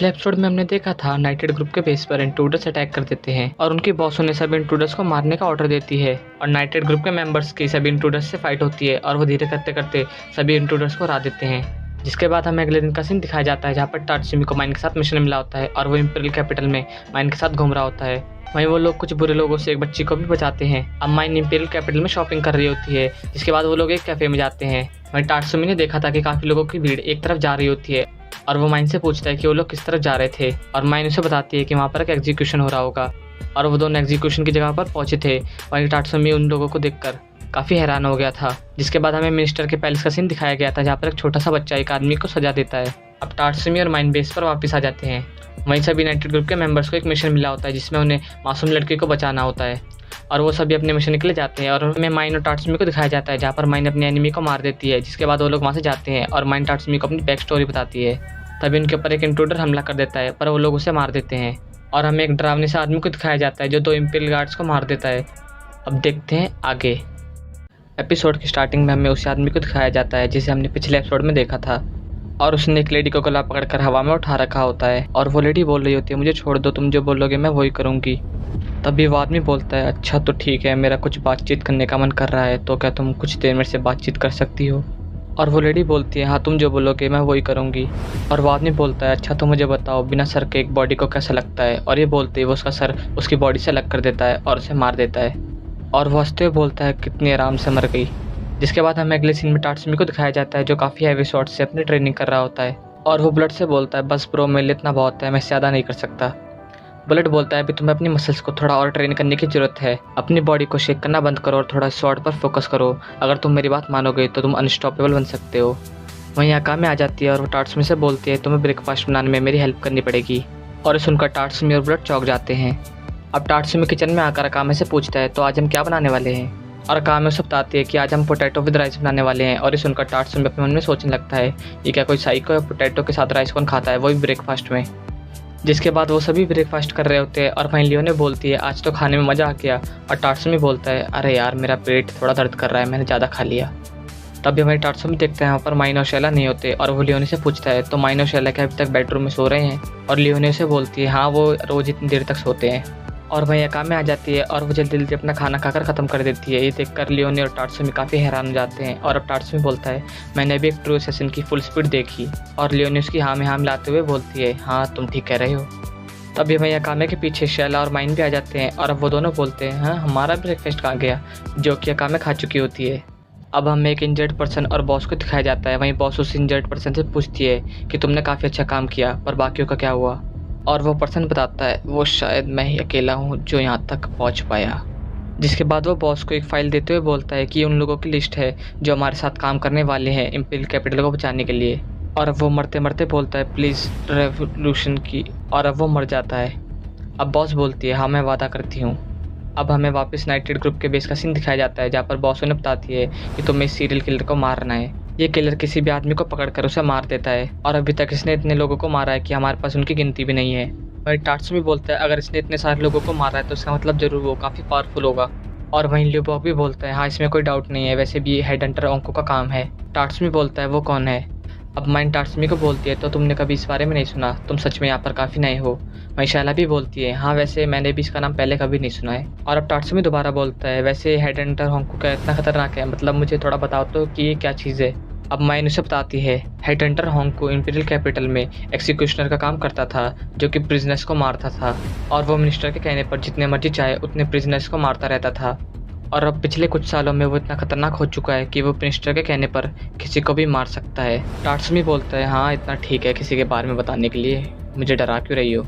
पिछले एपिसोड में हमने देखा था नाइटेड ग्रुप के बेस पर इंट्रूडर्स अटैक कर देते हैं और उनकी बॉस उन्हें सभी इंट्रूडर्स को मारने का ऑर्डर देती है और नाइटेड ग्रुप के मेंबर्स की सभी इंट्रूडर्स से फाइट होती है और वो धीरे करते करते सभी इंट्रूडर्स को हरा देते हैं। जिसके बाद हमें अगले दिन का सीन दिखाया जाता है जहाँ पर टाटसुमी को माइन के साथ मिशन मिला होता है और वो इंपीरियल कैपिटल में माइन के साथ घूम रहा होता है। वहीं वो लोग कुछ बुरे लोगों से एक बच्ची को भी बचाते हैं। अब माइन इंपीरियल कैपिटल में शॉपिंग कर रही होती है, जिसके बाद वो लोग एक कैफे में जाते हैं। वहीं टाटसुमी ने देखा था कि काफ़ी लोगों की भीड़ एक तरफ जा रही होती है और वो माइन से पूछता है कि वो लोग किस तरफ जा रहे थे और माइन उसे बताती है कि वहाँ पर एक एग्जीक्यूशन हो रहा होगा और वो दोनों एग्जीक्यूशन की जगह पर पहुंचे थे। वहीं टाटसुमी उन लोगों को देखकर काफ़ी हैरान हो गया था। जिसके बाद हमें मिनिस्टर के पैलेस का सीन दिखाया गया था जहाँ पर एक छोटा सा बच्चा एक आदमी को सजा देता है। अब टाटसुमी और माइन बेस पर वापस आ जाते हैं। वहीं सभी यूनाइटेड ग्रुप के मेंबर्स को एक मिशन मिला होता है जिसमें उन्हें मासूम लड़की को बचाना होता है और वो सभी अपने मिशन के लिए जाते हैं और हमें माइन और टाटसुमी को दिखाया जाता है जहाँ पर माइन अपने एनिमी को मार देती है। जिसके बाद वो लोग वहाँ से जाते हैं और माइन टाटसुमी को अपनी बैक स्टोरी बताती है। तभी उनके ऊपर एक इंट्रूडर हमला कर देता है पर वो लोग उसे मार देते हैं और हमें एक डरावने से आदमी को दिखाया जाता है जो 2 इंपीरियल गार्ड्स को मार देता है। अब देखते हैं आगे। एपिसोड की स्टार्टिंग में हमें उस आदमी को दिखाया जाता है जिसे हमने पिछले एपिसोड में देखा था और उसने एक लेडी को गला पकड़कर हवा में उठा रखा होता है और वो लेडी बोल रही होती है, मुझे छोड़ दो, तुम जो बोलोगे मैं वही करूँगी। तभी वो आदमी बोलता है, अच्छा तो ठीक है, मेरा कुछ बातचीत करने का मन कर रहा है, तो क्या तुम कुछ देर मेरे से बातचीत कर सकती हो? और वो लेडी बोलती है, हाँ तुम जो बोलोगे मैं वही करूँगी। और वो आदमी बोलता है, अच्छा तो मुझे बताओ बिना सर के एक बॉडी को कैसा लगता है? और ये बोलते ही वो उसका सर उसकी बॉडी से अलग कर देता है और उसे मार देता है और वो हंसते हुए बोलता है, कितनी आराम से मर गई। जिसके बाद हमें अगले सीन में टाटसुमी को दिखाया जाता है जो काफ़ी हैवी शॉट से अपनी ट्रेनिंग कर रहा होता है और वो बुलेट से बोलता है, बस ब्रो मेरे लिए इतना बहुत है, मैं ज़्यादा नहीं कर सकता। बुलेट बोलता है, अभी तुम्हें अपनी मसल्स को थोड़ा और ट्रेन करने की ज़रूरत है, अपनी बॉडी को शेक करना बंद करो और थोड़ा शॉट पर फोकस करो, अगर तुम मेरी बात मानोगे तो तुम अनस्टॉपेबल बन सकते हो। वहीं अकामे आ जाती है और वो टाटसुमी से बोलती है, तुम्हें ब्रेकफास्ट बनाने में मेरी हेल्प करनी पड़ेगी। और सुनकर टाटसुमी और बुलेट चौंक जाते हैं। अब टाटसुमी किचन में आकर अकामे से पूछता है, तो आज हम क्या बनाने वाले हैं? और अकामे उसे बताती है कि आज हम पोटैटो विद राइस बनाने वाले हैं। और ये सुनकर टाटसुमी अपने मन में सोचने लगता है, ये क्या कोई साइको है, पोटैटो के साथ राइस कौन खाता है, वो भी ब्रेकफास्ट में। जिसके बाद वो सभी ब्रेकफास्ट कर रहे होते हैं और वहीं लियोने बोलती है, आज तो खाने में मज़ा आ गया। और टाटसुमी बोलता है, अरे यार मेरा पेट थोड़ा दर्द कर रहा है, मैंने ज़्यादा खा लिया। तभी हमारी टाटसुमी देखते हैं वहाँ पर माइन और शैला नहीं होते और वो लियोने से पूछता है, तो माइन और शैला क्या अभी तक बेडरूम में सो रहे हैं? और लियोने उसे बोलती है, हाँ वो रोज़ इतनी देर तक सोते हैं। और वहीं अकामे आ जाती है और वो जल्दी जल्दी अपना खाना खाकर ख़त्म कर देती है। ये देखकर लियोने और टाटसुमी काफ़ी हैरान हो जाते हैं और अब टाटसुमी बोलता है, मैंने अभी एक ट्रू असेसिन की फुल स्पीड देखी। और लियोने उसकी हाँ में हाँ मिलाते हुए बोलती है, हाँ तुम ठीक कह रहे हो। तभी वहीं अकामे के पीछे शैला और माइन भी आ जाते हैं और अब वो दोनों बोलते हैं, हाँ हमारा ब्रेकफास्ट कहाँ गया, जो कि अकामे खा चुकी होती है। अब हमें एक इंजर्ड पर्सन और बॉस को दिखाया जाता है। वहीं बॉस उस इंजर्ड पर्सन से पूछती है कि तुमने काफ़ी अच्छा काम किया, पर बाकियों का क्या हुआ? और वो पर्सन बताता है, वो शायद मैं ही अकेला हूँ जो यहाँ तक पहुँच पाया। जिसके बाद वो बॉस को एक फ़ाइल देते हुए बोलता है कि ये उन लोगों की लिस्ट है जो हमारे साथ काम करने वाले हैं इंपीरियल कैपिटल को बचाने के लिए। और अब वो मरते मरते बोलता है, प्लीज़ रेवोल्यूशन की। और अब वो मर जाता है। अब बॉस बोलती है, हाँ मैं वादा करती हूँ। अब हमें वापस नाइटेड ग्रुप के बेस का सीन दिखाया जाता है जहाँ पर बॉस उन्हें बताती है कि तुम्हें इस सीरियल किलर को मारना है। ये किलर किसी भी आदमी को पकड़कर उसे मार देता है और अभी तक इसने इतने लोगों को मारा है कि हमारे पास उनकी गिनती भी नहीं है। वहीं टाटसुमी बोलता है, अगर इसने इतने सारे लोगों को मारा है तो इसका मतलब ज़रूर वो काफ़ी पावरफुल होगा। और वहीं ल्यूबॉक भी बोलता है, हाँ इसमें कोई डाउट नहीं है, वैसे भी हेड हंटर ओंको का काम है। टाटसुमी बोलता है, वो कौन है? अब माइन टाटसुमी को बोलती है, तो तुमने कभी इस बारे में नहीं सुना, तुम सच में यहाँ पर काफ़ी नए हो। वहीं शैला भी बोलती है, हाँ वैसे मैंने भी इसका नाम पहले कभी नहीं सुना है। और अब टाटसुमी दोबारा बोलता है, वैसे हेड हंटर होंको का इतना खतरनाक है, मतलब मुझे थोड़ा बताओ तो कि ये क्या चीज़ है। अब माइन उसे बताती है, हेड हंटर होंको इंपीरियल कैपिटल में एक्सिक्यूशनर का काम करता था जो कि प्रिजनर्स को मारता था और वो मिनिस्टर के कहने पर जितने मर्जी चाहे उतने प्रिजनर्स को मारता रहता था। और अब पिछले कुछ सालों में वो इतना खतरनाक हो चुका है कि वो मिनिस्टर के कहने पर किसी को भी मार सकता है। टाटसुमी बोलता है, हाँ इतना ठीक है किसी के बारे में बताने के लिए, मुझे डरा क्यों रही हो?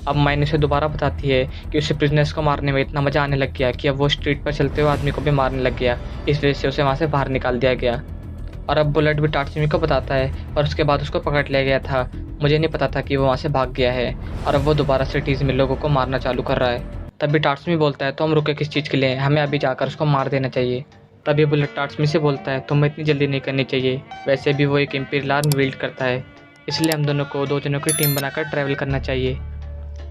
अब माइन उसे दोबारा बताती है कि उसे प्रिजनर्स को मारने में इतना मज़ा आने लग गया कि अब वो स्ट्रीट पर चलते हुए आदमी को भी मारने लग गया, इस वजह से उसे वहाँ से बाहर निकाल दिया गया। और अब बुलेट भी टाटसुमी को बताता है और उसके बाद उसको पकड़ लिया गया था, मुझे नहीं पता था कि वो वहाँ से भाग गया है और अब वो दोबारा सिटीज़ में लोगों को मारना चालू कर रहा है। तभी टाटसुमी बोलता है, तो हम रुके किस चीज़ के लिए, हमें अभी जाकर उसको मार देना चाहिए। तभी बुलेट टाटसुमी से बोलता है, तुम्हें इतनी जल्दी नहीं करनी चाहिए, वैसे भी वो एक इंपीरियल आर्मी बिल्ड करता है, इसलिए हम दोनों को 2 जनों की टीम बनाकर ट्रैवल करना चाहिए।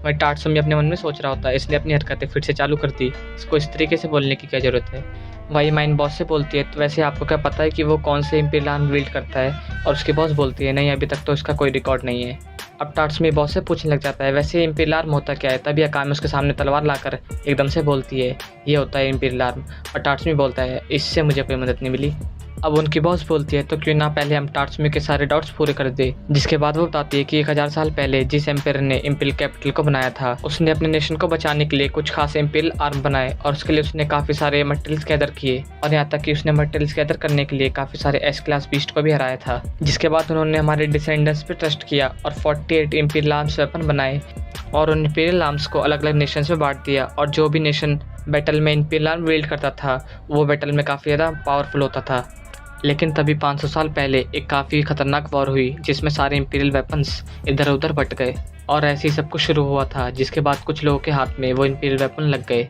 वहीं टाटसुमी अपने मन में सोच रहा होता है, इसलिए अपनी हरकतें फिर से चालू कर दी, इसको इस तरीके से बोलने की क्या ज़रूरत है। वही माइन बॉस से बोलती है, तो वैसे आपको क्या पता है कि वो कौन से इंपीरियल आर्मी बिल्ड करता है? और उसकी बॉस बोलती है, नहीं अभी तक तो इसका कोई रिकॉर्ड नहीं है। अब टाट्सुमी बॉस से पूछने लग जाता है वैसे इम्पीरियल आर्म होता क्या है। तभी अकामे उसके सामने तलवार लाकर एकदम से बोलती है ये होता है इम्पीरियल आर्म। और टाट्सुमी बोलता है इससे मुझे कोई मदद नहीं मिली। अब उनकी बॉस बोलती है तो क्यों ना पहले हम टाट्सुमी के सारे डाउट्स पूरे कर दे। जिसके बाद वो बताती है कि 1000 साल पहले जिस एम्पायर ने इम्पीरियल कैपिटल को बनाया था उसने अपने नेशन को बचाने के लिए कुछ खास इम्पीरियल आर्म बनाए और उसके लिए उसने काफ़ी सारे मटेरियल्स गैदर किए और यहाँ तक कि उसने मटेरियल्स गैदर करने के लिए काफ़ी सारे एस क्लास बीस्ट को भी हराया था। जिसके बाद उन्होंने हमारे डिसेंडेंट्स पे ट्रस्ट किया और 48 इम्पीरियल आर्म्स वेपन बनाए और उन इम्पीरियल आर्म्स को अलग अलग नेशंस में बांट दिया। और जो भी नेशन बैटल में इम्पीरियल आर्म विल्ड करता था वो बैटल में काफ़ी ज़्यादा पावरफुल होता था। लेकिन तभी 500 साल पहले एक काफ़ी खतरनाक वॉर हुई जिसमें सारे इम्पीरियल वेपन्स इधर उधर बट गए और ऐसे ही सब कुछ शुरू हुआ था। जिसके बाद कुछ लोगों के हाथ में वो इम्पीरियल वेपन लग गए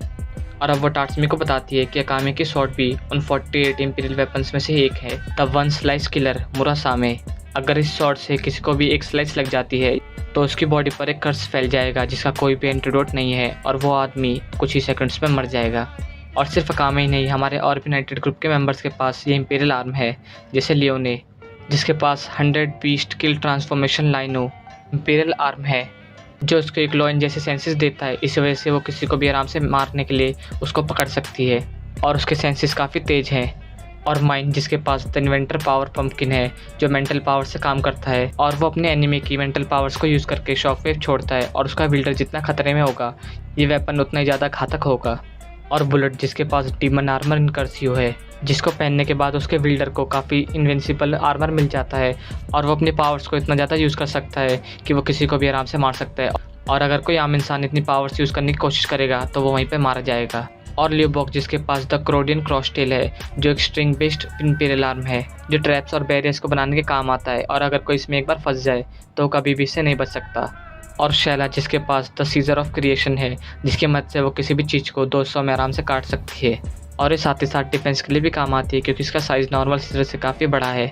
और अब वो टाट्सुमी को बताती है कि अकामे की स्वॉर्ड भी उन 48 इम्पीरियल वेपन्स में से एक है, द वन स्लाइस किलर मुरासामे। अगर इस स्वॉर्ड से किसी को भी एक स्लाइस लग जाती है तो उसकी बॉडी पर एक कर्स फैल जाएगा जिसका कोई भी एंटीडोट नहीं है और वो आदमी कुछ ही सेकंड्स में मर जाएगा। और सिर्फ अकामे ही नहीं, हमारे और भी यूनाइटेड ग्रुप के मेंबर्स के पास ये इम्पीरियल आर्म है, जैसे लियोने जिसके पास 100 बीस्ट किल ट्रांसफॉर्मेशन लाइनो इम्पीरियल आर्म है जो उसको एक लॉइन जैसे सेंसेस देता है। इस वजह से वो किसी को भी आराम से मारने के लिए उसको पकड़ सकती है और उसके सेंसेस काफ़ी तेज हैं। और माइन जिसके पास द इन्वेंटर पावर पंपकिन है जो मेंटल पावर से काम करता है और वो अपने एनिमी की मेंटल पावर्स को यूज़ करके शॉकवेव छोड़ता है और उसका विल्डर जितना खतरे में होगा ये वेपन उतना ही ज़्यादा घातक होगा। और बुलेट जिसके पास डीमन आर्मर इनकर्सियो है जिसको पहनने के बाद उसके विल्डर को काफ़ी इन्विंसिबल आर्मर मिल जाता है और वो अपने पावर्स को इतना ज़्यादा यूज़ कर सकता है कि वो किसी को भी आराम से मार सकता है। और अगर कोई आम इंसान इतनी पावर्स यूज़ करने की कोशिश करेगा तो वो वहीं पे मारा जाएगा। और लियोबॉक जिसके पास द क्रोडियन क्रॉसटेल है जो एक स्ट्रिंग बेस्ड इम्पीरियल आर्म है जो ट्रैप्स और बैरियर्स को बनाने के काम आता है और अगर कोई इसमें एक बार फंस जाए तो कभी भी इससे नहीं बच सकता। और शैला जिसके पास द सीजर ऑफ क्रिएशन है जिसकी मदद से वो किसी भी चीज़ को 200 में आराम से काट सकती है और ये साथ ही साथ डिफेंस के लिए भी काम आती है क्योंकि इसका साइज़ नॉर्मल सीजर से काफ़ी बड़ा है।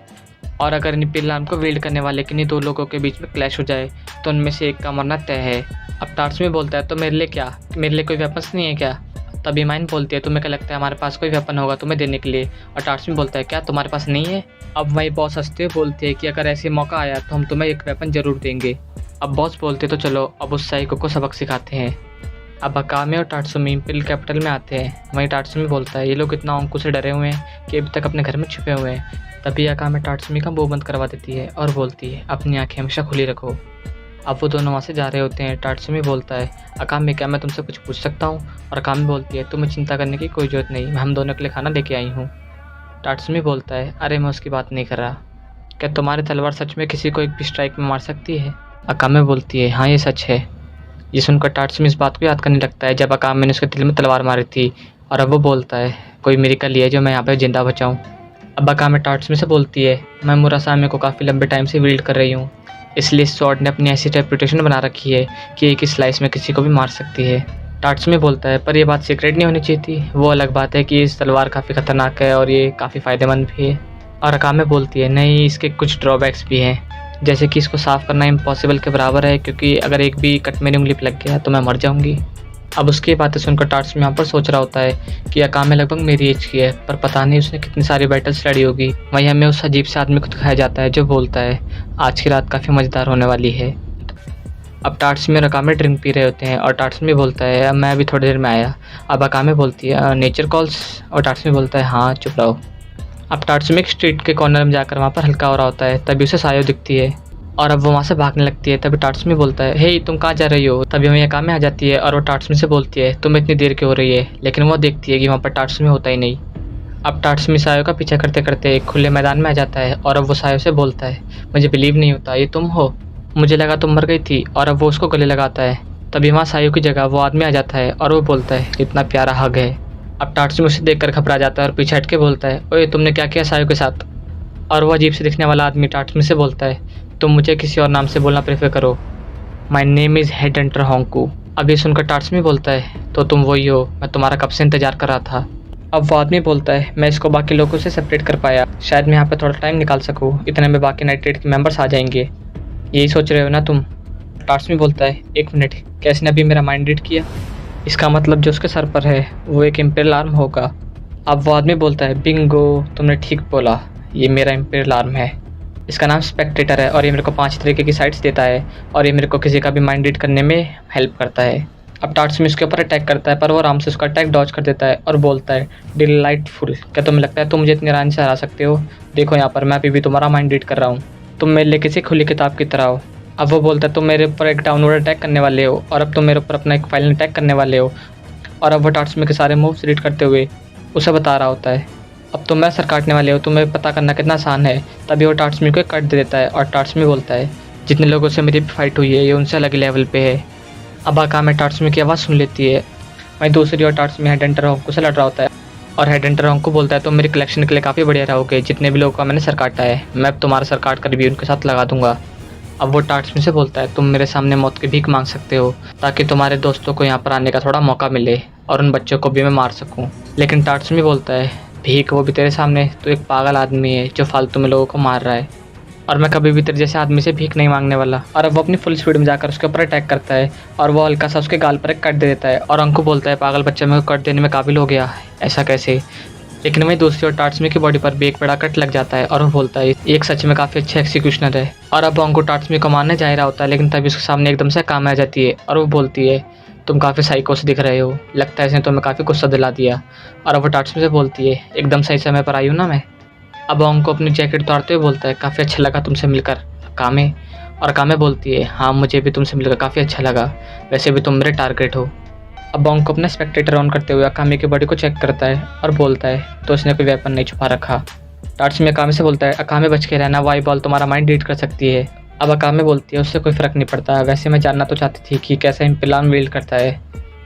और अगर इम्पीरियल आर्म को विल्ड करने वाले किन्हीं दो लोगों के बीच में क्लैश हो जाए तो उनमें से एक का मरना तय है। अब टाट्सुमी बोलता है तो मेरे लिए क्या, मेरे लिए कोई वेपन्स नहीं है क्या। तभी माइन बोलती है तुम्हें क्या लगता है हमारे पास कोई वेपन होगा तुम्हें देने के लिए। और टाट्सुमी बोलता है क्या तुम्हारे पास नहीं है। अब वही बॉस हंसते हुए बोलती है कि अगर ऐसे मौका आया तो हम तुम्हें एक वेपन ज़रूर देंगे। अब बॉस बोलते तो चलो अब उस साइको को सबक सिखाते हैं। अब अकामे और टाट्सुमी इम्पीरियल कैपिटल में आते हैं। वहीं टाट्सुमी बोलता है ये लोग इतना अंकु से डरे हुए हैं कि अभी तक अपने घर में छुपे हुए हैं। तभी अकामे टाट्सुमी का मुंह बंद करवा देती है और बोलती है अपनी आंखें हमेशा खुली रखो। अब वो दोनों वहाँ से जा रहे होते हैं। टाट्सुमी बोलता है अकामे क्या मैं तुमसे कुछ पूछ सकता हूँ। और अकामे बोलती है तुम्हें चिंता करने की कोई ज़रूरत नहीं, मैं हम दोनों के लिए खाना लेके आई हूँ। टाट्सुमी बोलता है अरे मैं उसकी बात नहीं कर रहा, क्या तुम्हारी तलवार सच में किसी को एक भी स्ट्राइक में मार सकती है। अकामे बोलती है हाँ ये सच है। ये सुनकर टाट्सुमी इस बात को याद करने लगता है जब अकामे ने उसके दिल में तलवार मारी थी और अब वो बोलता है कोई मिरेकल है जो मैं यहाँ पे जिंदा बचाऊँ। अब अकामे टाट्सुमी से बोलती है मैं मुरासामे को काफ़ी लंबे टाइम से विल्ड कर रही हूँ इसलिए इस स्वॉर्ड ने अपनी ऐसी रेपुटेशन बना रखी है कि एक ही स्लाइस में किसी को भी मार सकती है। टाट्सुमी बोलता है पर यह बात सीक्रेट नहीं होनी चाहिए थी, वो अलग बात है कि इस तलवार काफ़ी ख़तरनाक है और ये काफ़ी फ़ायदेमंद भी है। और अकामे बोलती है नहीं इसके कुछ ड्रॉबैक्स भी हैं जैसे कि इसको साफ़ करना इम्पॉसिबल के बराबर है क्योंकि अगर एक भी कट मेरी उंगली पर लग गया तो मैं मर जाऊँगी। अब उसकी बातें सुनकर टाट्सुमी यहाँ पर सोच रहा होता है कि अकामे लगभग मेरी एज की है पर पता नहीं उसने कितनी सारी बैटल्स लड़ी होगी। वहीं हमें उस अजीब से आदमी को दिखाया जाता है जो बोलता है आज की रात काफ़ी मज़ेदार होने वाली है। अब टाट्सुमी और अकामे ड्रिंक पी रहे होते हैं और टाट्सुमी बोलता है अब मैं अभी थोड़ी देर में आया। अब अकामे बोलती है नेचर कॉल्स और टाट्सुमी बोलता है हाँ चुप रहो। अब टाट्सुमी एक स्ट्रीट के कॉर्नर में जाकर वहाँ पर हल्का हो रहा होता है तभी उसे सायो दिखती है और अब वो वहाँ से भागने लगती है। तभी टाट्सुमी बोलता है हे तुम कहाँ जा रही हो। तभी वहीं अकामे आ जाती है और वो टाट्सुमी से बोलती है तुम इतनी देर क्यों हो रही है, लेकिन वो देखती है कि वहाँ पर टाट्सुमी होता ही नहीं। अब टाट्सुमी सायो का पीछा करते करते एक खुले मैदान में आ जाता है और अब वो सायो से बोलता है मुझे बिलीव नहीं होता ये तुम हो, मुझे लगा तुम मर गई थी। और अब वो उसको गले लगाता है। तभी वहाँ सायो की जगह वो आदमी आ जाता है और वो बोलता है इतना प्यारा हग है। अब टाट्सुमी उसे देखकर घबरा जाता है और पीछे हट के बोलता है ओए तुमने क्या किया सायो के साथ। और वो अजीब से दिखने वाला आदमी टाट्सुमी से बोलता है तुम मुझे किसी और नाम से बोलना प्रेफर करो, my name is head hunter होंकू। अब ये सुनकर टाट्सुमी बोलता है तो तुम वही हो, मैं तुम्हारा कब से इंतजार कर रहा था। अब वो आदमी बोलता है मैं इसको बाकी लोगों से सेपरेट कर पाया, शायद मैं यहाँ पे थोड़ा टाइम निकाल सकूँ, इतने में बाकी नाइट्रेट के मेंबर्स आ जाएंगे, यही सोच रहे हो ना तुम। टाट्सुमी बोलता है एक मिनट क्या इसने अभी मेरा माइंड रीड किया, इसका मतलब जो उसके सर पर है वो एक इम्पीरियल आर्म होगा। अब वो आदमी बोलता है बिंगो तुमने ठीक बोला, ये मेरा इम्पीरियल आर्म है। इसका नाम स्पेक्टेटर है और ये मेरे को 5 तरीके की साइट्स देता है और ये मेरे को किसी का भी माइंड रीड करने में हेल्प करता है। अब टार्ट्समी उसके ऊपर अटैक करता है पर वो आराम से उसका अटैक डॉज कर देता है और बोलता है डिलाइटफुल, क्या तुम्हें लगता है तुम मुझे इतनी आराम से हरा सकते हो? देखो यहाँ पर मैं अभी भी तुम्हारा माइंड रीड कर रहा हूँ, तुम मेरे लिए किसी खुली किताब की तरह हो। अब वो बोलता है तुम मेरे ऊपर एक डाउनवर्ड अटैक करने वाले हो और अब तुम मेरे ऊपर अपना एक फाइनल अटैक करने वाले हो। और अब वो टार्ट्समी के सारे मूव्स रीड करते हुए उसे बता रहा होता है अब तुम मैं सर काटने वाले हो, तुम्हें पता करना कितना आसान है। तभी वो टार्ट्समी को कट दे देता है और टार्ट्समी बोलता है जितने लोगों से मेरी फाइट हुई है ये उनसे अलग लेवल पे है। अब अकामे टार्ट्समी की आवाज़ सुन लेती है। वहीं दूसरी ओर टार्ट्समी हेडहंटर होंको से लड़ रहा होता है और हेडहंटर होंको बोलता है तुम मेरी कलेक्शन के लिए काफ़ी बढ़िया रहोगे, जितने भी लोगों का मैंने सर काटा है मैं अब तुम्हारा सर काट कर भी उनके साथ लगा दूंगा। अब वो टार्ट्समी से बोलता है तुम मेरे सामने मौत की भीख मांग सकते हो ताकि तुम्हारे दोस्तों को यहाँ पर आने का थोड़ा मौका मिले और उन बच्चों को भी मैं मार सकूँ। लेकिन टार्ट्समी बोलता है भीख, वो भी तेरे सामने तो एक पागल आदमी है जो फालतू में लोगों को मार रहा है और मैं कभी भी तेरे जैसे आदमी से भीख नहीं मांगने वाला। और अब वो अपनी फुल स्पीड में जाकर उसके ऊपर अटैक करता है और वो हल्का सा उसके गाल पर एक कट दे देता है और अंकु बोलता है पागल बच्चा मेरे को कट देने में काबिल हो गया, ऐसा कैसे? लेकिन वहीं दूसरी ओर टार्ट्समी की बॉडी पर भी एक बड़ा कट लग जाता है और वो बोलता है एक सच में काफ़ी अच्छा एक्सिक्यूशनर है। और अब अंकु टार्ट्समी को मारने जा रहा होता है लेकिन तभी उसके सामने एकदम से काम आ जाती है और वो बोलती है तुम काफ़ी साइको से दिख रहे हो, लगता है इसने तुम्हें काफ़ी गुस्सा दिला दिया। और अब वो टार्ट्समी से बोलती है एकदम सही समय पर आई हूँ ना मैं। अब अंकु अपनी जैकेट उतारते हुए बोलता है काफ़ी अच्छा लगा तुमसे मिलकर कामे। और कामे बोलती है हाँ मुझे भी तुमसे मिलकर काफ़ी अच्छा लगा, वैसे भी तुम मेरे टारगेट हो। अब अंकु अपना स्पेक्टेटर ऑन करते हुए अकामे की बॉडी को चेक करता है और बोलता है तो उसने कोई वेपन नहीं छुपा रखा। टार्ट्समी अकामे से बोलता है अकामे बच के रहना, वो आई बॉल तुम्हारा माइंड रीड कर सकती है। अब अकामे बोलती है उससे कोई फ़र्क नहीं पड़ता, वैसे मैं जानना तो चाहती थी कि कैसा इम्प्लान विल्ड करता है,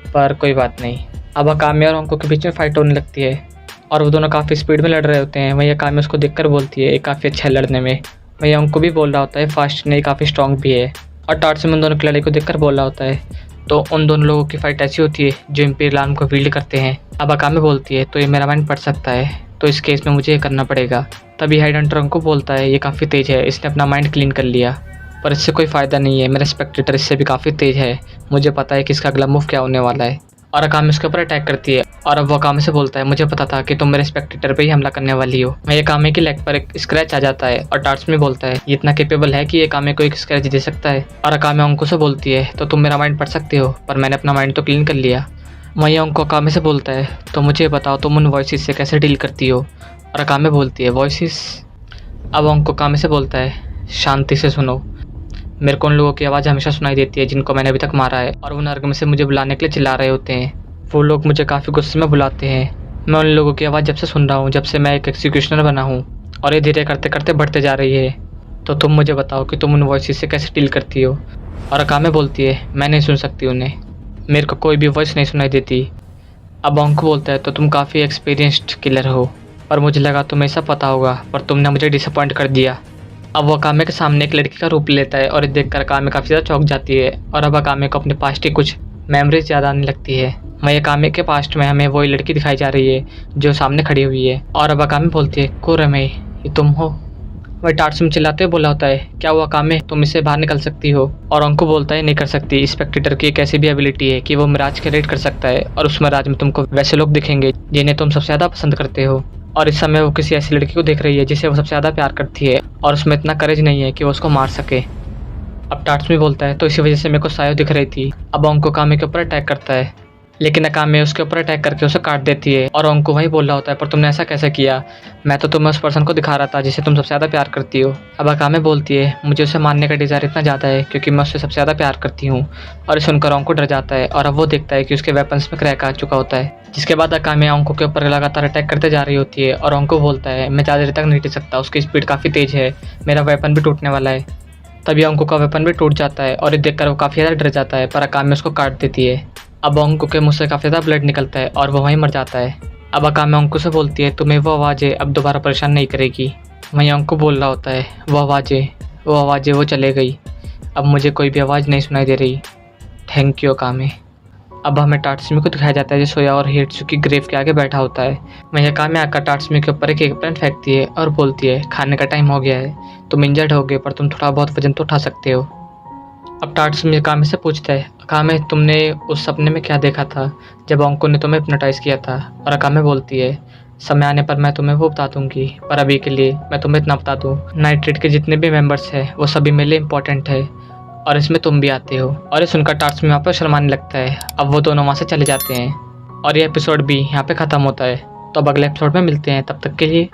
पर कोई बात नहीं। अब अकामे और अंकु के बीच में फाइट होने लगती है और वो दोनों काफ़ी स्पीड में लड़ रहे होते हैं। वहीं अकामे उसको देखकर बोलती है ये काफ़ी अच्छा है लड़ने में। वहीं अंकु भी बोल रहा होता है फास्ट नहीं, काफ़ी स्ट्रॉन्ग भी है। और टार्ट्समी उन दोनों की लड़ाई को देखकर बोल रहा होता है तो उन दोनों लोगों की फाइट ऐसी होती है जो इम्पीरियल आर्म को फील्ड करते हैं। अब अकामे बोलती है तो ये मेरा माइंड पढ़ सकता है, तो इस केस में मुझे ये करना पड़ेगा। तभी हेडहंटर अंकु बोलता है ये काफ़ी तेज़ है, इसने अपना माइंड क्लीन कर लिया, पर इससे कोई फ़ायदा नहीं है, मेरा स्पेक्टेटर इससे भी काफ़ी तेज़ है, मुझे पता है कि इसका अगला मूव क्या होने वाला है। और अकामे उसके ऊपर अटैक करती है और अब वो अकामे से बोलता है मुझे पता था कि तुम मेरे स्पेक्टेटर पे ही हमला करने वाली हो। वहीं अकामे की लेग पर एक स्क्रैच आ जाता है और टार्ट्समी बोलता है ये इतना कैपेबल है कि ये अकामे को एक स्क्रैच दे सकता है। और अकामे अंकु से बोलती है तो तुम मेरा माइंड पढ़ सकते हो, पर मैंने अपना माइंड तो क्लीन कर लिया। वहीं अंकु अकामे से बोलता है तो मुझे बताओ तुम उन वॉइसेस से कैसे डील करती हो। और अकामे बोलती है वॉइसेस। अब अंकु अकामे से बोलता है शांति से सुनो, मेरे को उन लोगों की आवाज़ हमेशा सुनाई देती है जिनको मैंने अभी तक मारा है और वो नर्क में से मुझे बुलाने के लिए चिल्ला रहे होते हैं। वो लोग मुझे काफ़ी गुस्से में बुलाते हैं। मैं उन लोगों की आवाज़ जब से सुन रहा हूँ जब से मैं एक एक्सिक्यूशनर बना हूँ और ये धीरे करते करते बढ़ते जा रही है। तो तुम मुझे बताओ कि तुम उन वॉइसेस से कैसे डील करती हो। और अकामे बोलती है मैं नहीं सुन सकती उन्हें, मेरे को कोई भी वॉइस नहीं सुनाई देती। अब अंकु बोलता है तो तुम काफ़ी एक्सपीरियंस्ड किलर हो और मुझे लगा तुम्हें सब पता होगा, पर तुमने मुझे डिसअपॉइंट कर दिया। अब वो अकामे के सामने एक लड़की का रूप लेता है और देख कर अकामे काफ़ी ज़्यादा चौंक जाती है और अब अकामे को अपने पास्ट की कुछ मेमोरीज याद आने लगती है। वहीं अकामे के पास्ट में हमें वही लड़की दिखाई जा रही है जो सामने खड़ी हुई है। और अब अकामे बोलती है कुरमे ये तुम हो। वही टार्ट्समी चिल्लाते हुए बोला होता है क्या हुआ अकामे, तुम इससे बाहर निकल सकती हो। और अंकु बोलता है नहीं कर सकती, स्पेक्टेटर की एक ऐसी भी एबिलिटी है कि वो मिराज क्रिएट कर सकता है और उस मिराज में तुमको वैसे लोग दिखेंगे जिन्हें तुम सबसे ज़्यादा पसंद करते हो। और इस समय वो किसी ऐसी लड़की को देख रही है जिसे वो सबसे ज़्यादा प्यार करती है और उसमें इतना करेज नहीं है कि वो उसको मार सके। अब टार्ट्समी बोलता है तो इसी वजह से मेरे को सायो दिख रही थी। अब अंकु अकामे के ऊपर अटैक करता है लेकिन अकामे उसके ऊपर अटैक करके उसे काट देती है और अंकु वही बोल रहा होता है पर तुमने ऐसा कैसे किया, मैं तो तुम्हें उस पर्सन को दिखा रहा था जिसे तुम सबसे ज़्यादा प्यार करती हो। अब अकामे बोलती है मुझे उसे मारने का डिज़ायर इतना ज़्यादा है क्योंकि मैं उससे सबसे ज़्यादा प्यार करती हूँ। और इसे सुनकर अंकु डर जाता है और अब वो देखता है कि उसके वेपन्स में क्रैक आ चुका होता है। जिसके बाद अकामे अंकु के ऊपर लगातार अटैक करते जा रही होती है और अंकु बोलता है मैं ज़्यादा देर तक नहीं टिक सकता, उसकी स्पीड काफ़ी तेज़ है, मेरा वेपन भी टूटने वाला है। तभी अंकु का वेपन भी टूट जाता है और ये देखकर वो काफ़ी ज़्यादा डर जाता है पर अकामे उसको काट देती है। अब अंकु के मुँह से काफ़ी ज़्यादा ब्लड निकलता है और वो वहीं मर जाता है। अब अकामे अंकु से बोलती है तुम्हें वो आवाज़ें अब दोबारा परेशान नहीं करेगी। वहीं अंकु बोल रहा होता है वो आवाज़ें वो चले गई, अब मुझे कोई भी आवाज़ नहीं सुनाई दे रही, थैंक यू अकामे। अब हमें टार्ट्समी को दिखाया जाता है जो सोया और हिट्सू की ग्रेव के आगे बैठा होता है। वहीं अकामे आकर टार्ट्समी के ऊपर एक एगप्लांट फेंकती है और बोलती है खाने का टाइम हो गया है, तुम इंजर्ड हो गए पर तुम थोड़ा बहुत वजन तो उठा सकते हो। अब टार्ट्समी अकामे से पूछता है अकामे तुमने उस सपने में क्या देखा था जब अंकु ने तुम्हें हिप्नोटाइज किया था। और अकामे बोलती है समय आने पर मैं तुम्हें वो बता दूंगी, पर अभी के लिए मैं तुम्हें इतना बता दूं, नाइट्रेट के जितने भी मेंबर्स हैं वो सभी मेरे लिए इंपॉर्टेंट है और इसमें तुम भी आते हो। और ये सुनकर टार्स में वहाँ पर शर्माने लगता है। अब वो दोनों वहाँ से चले जाते हैं और ये एपिसोड भी यहाँ पे ख़त्म होता है। तो अब अगले एपिसोड में मिलते हैं, तब तक के लिए